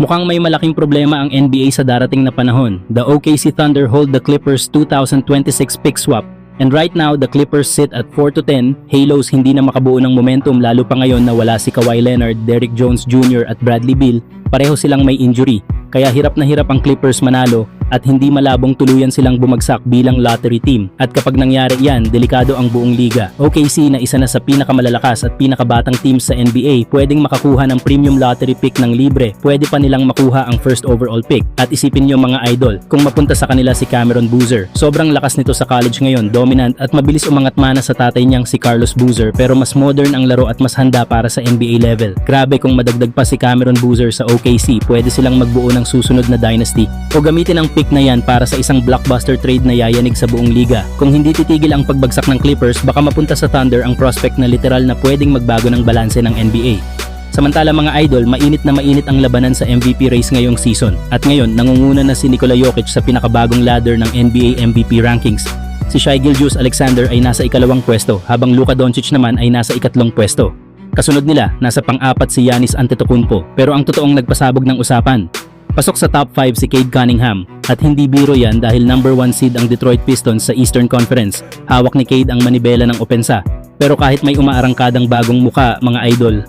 Mukhang may malaking problema ang NBA sa darating na panahon. The OKC Thunder hold the Clippers 2026 pick swap. And right now, the Clippers sit at 4-10. Halos hindi na makabuo ng momentum lalo pa ngayon na wala si Kawhi Leonard, Derrick Jones Jr. at Bradley Beal. Pareho silang may injury. Kaya hirap na hirap ang Clippers manalo at hindi malabong tuluyan silang bumagsak bilang lottery team. At kapag nangyari yan, delikado ang buong liga. OKC na isa na sa pinakamalalakas at pinakabatang teams sa NBA, pwedeng makakuha ng premium lottery pick ng libre. Pwede pa nilang makuha ang first overall pick. At isipin nyo mga idol, kung mapunta sa kanila si Cameron Boozer. Sobrang lakas nito sa college ngayon, dominant at mabilis umangat mana sa tatay niyang si Carlos Boozer, pero mas modern ang laro at mas handa para sa NBA level. Grabe kung madagdag pa si Cameron Boozer sa OKC, pwede silang magbuo ng susunod na dynasty o gamitin ang pick na yan para sa isang blockbuster trade na yayanig sa buong liga. Kung hindi titigil ang pagbagsak ng Clippers, baka mapunta sa Thunder ang prospect na literal na pwedeng magbago ng balanse ng NBA. Samantala mga idol, mainit na mainit ang labanan sa MVP race ngayong season. At ngayon, nangunguna na si Nikola Jokic sa pinakabagong ladder ng NBA MVP rankings. Si Shai Gilgeous-Alexander ay nasa ikalawang pwesto, habang Luka Doncic naman ay nasa ikatlong pwesto. Kasunod nila, nasa pang-apat si Giannis Antetokounmpo. Pero ang totoong nagpasabog ng usapan, pasok sa top 5 si Cade Cunningham, at hindi biro yan dahil number 1 seed ang Detroit Pistons sa Eastern Conference. Hawak ni Cade ang manibela ng opensa. Pero kahit may umaarangkadang bagong muka mga idol,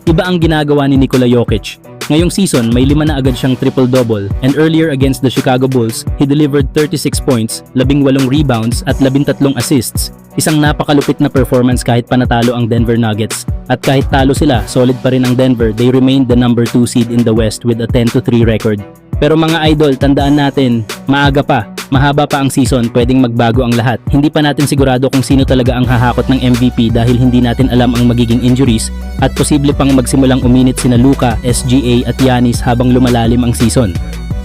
iba ang ginagawa ni Nikola Jokic. Ngayong season, may 5 na agad siyang triple-double, and earlier against the Chicago Bulls, he delivered 36 points, 18 rebounds at 13 assists. Isang napakalupit na performance kahit panatalo ang Denver Nuggets. At kahit talo sila, solid pa rin ang Denver. They remained the number 2 seed in the West with a 10-3 record. Pero mga idol, tandaan natin, maaga pa. Mahaba pa ang season, pwedeng magbago ang lahat. Hindi pa natin sigurado kung sino talaga ang hahakot ng MVP dahil hindi natin alam ang magiging injuries at posible pang magsimulang uminit sina Luka, SGA at Giannis habang lumalalim ang season.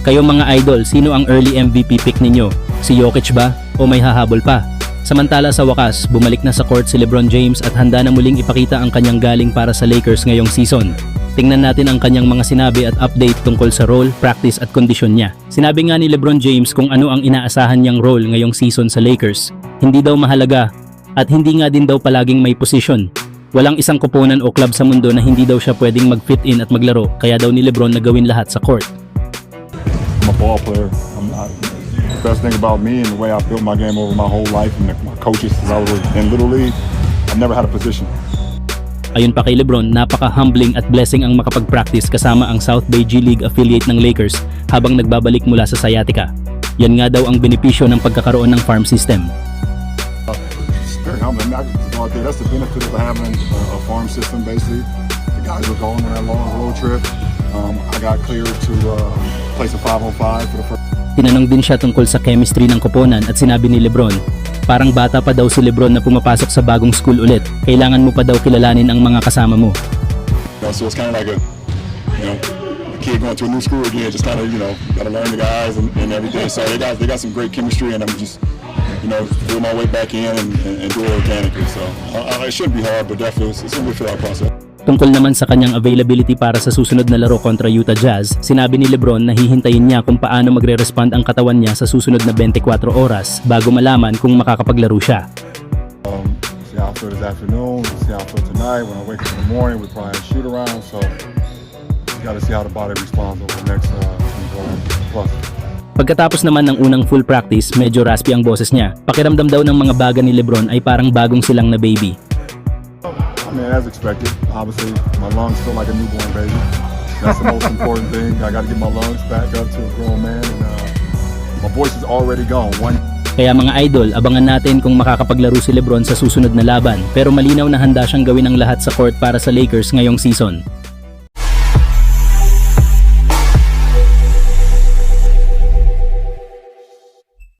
Kayo mga idol, sino ang early MVP pick ninyo? Si Jokic ba? O may hahabol pa? Samantala sa wakas, bumalik na sa court si LeBron James at handa na muling ipakita ang kanyang galing para sa Lakers ngayong season. Tingnan natin ang kanyang mga sinabi at update tungkol sa role, practice at kondisyon niya. Sinabi nga ni LeBron James kung ano ang inaasahan niyang role ngayong season sa Lakers. Hindi daw mahalaga at hindi nga din daw palaging may position. Walang isang koponan o club sa mundo na hindi daw siya pwedeng mag-fit in at maglaro, kaya daw ni LeBron na gawin lahat sa court. I'm a ball player. The best thing about me and the way I built my game over my whole life and my coaches since I was in Little League, I've never had a position. Ayon pa kay LeBron, napaka-humbling at blessing ang makapag-practice kasama ang South Bay G League affiliate ng Lakers habang nagbabalik mula sa sciatica. Yan nga daw ang benepisyo ng pagkakaroon ng farm system. It's very humbling. That's the benefit of having a farm system basically. The guys were going on that long road trip. I got cleared to play some 5-on-5 for the first. Tinanong din siya tungkol sa chemistry ng koponan at sinabi ni LeBron, parang bata pa daw si LeBron na pumapasok sa bagong school ulit. Kailangan mo pa daw kilalanin ang mga kasama mo. So it's kind of like a kid going to a new school again, just kind of, got to learn the guys and everything. So they got some great chemistry and I'm just, feel my way back in and do it organically. So it shouldn't be hard, but definitely it's going to be a fill-out process. Tungkol naman sa kanyang availability para sa susunod na laro kontra Utah Jazz, sinabi ni LeBron na hihintayin niya kung paano magre-respond ang katawan niya sa susunod na 24 oras bago malaman kung makakapaglaro siya. See how I feel this afternoon, see how I feel tonight. When I wake up in the morning, we probably shoot around, so you gotta see how the body responds over the next 24 plus. Pagkatapos naman ng unang full practice, medyo raspy ang boses niya. Pakiramdam daw ng mga baga ni LeBron ay parang bagong silang na baby. I mean, as expected, obviously, my lungs feel like a newborn baby. That's the most important thing. I got to get my lungs back up to a grown man, and my voice is already gone. Kaya mga idol, abangan natin kung makakapaglaro si LeBron sa susunod na laban, pero malinaw na handa siyang gawin ang lahat sa court para sa Lakers ngayong season.